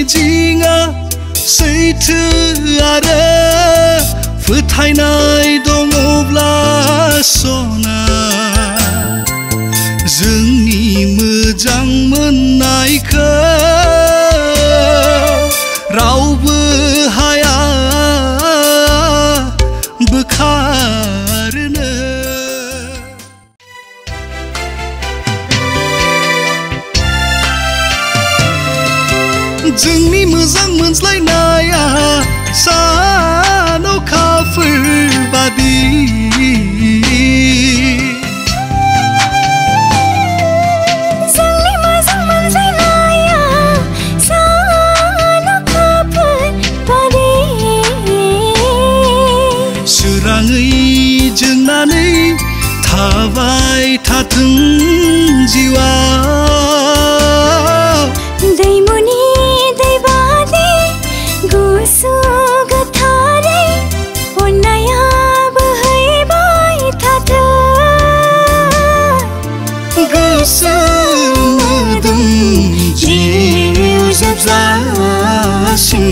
मिजिङा सैथो आरो फोथायनाय दङब्ला सना जोंनि मोजां मोननायखौ रावबो हाया बोखारनो। जोंनि मोजां मोनज्लायनाया सान अखाफोर बादि जोंनि मोजां मोनज्लायनाया सान अखाफोर बादि सोराङै जोंनानै थाबाय थाथों जिउआ दैमुनि दै बादि गुसु गोथारै अननाया बोहैबाय थाथों गोसो मोदोम जिउ जोबजासिम।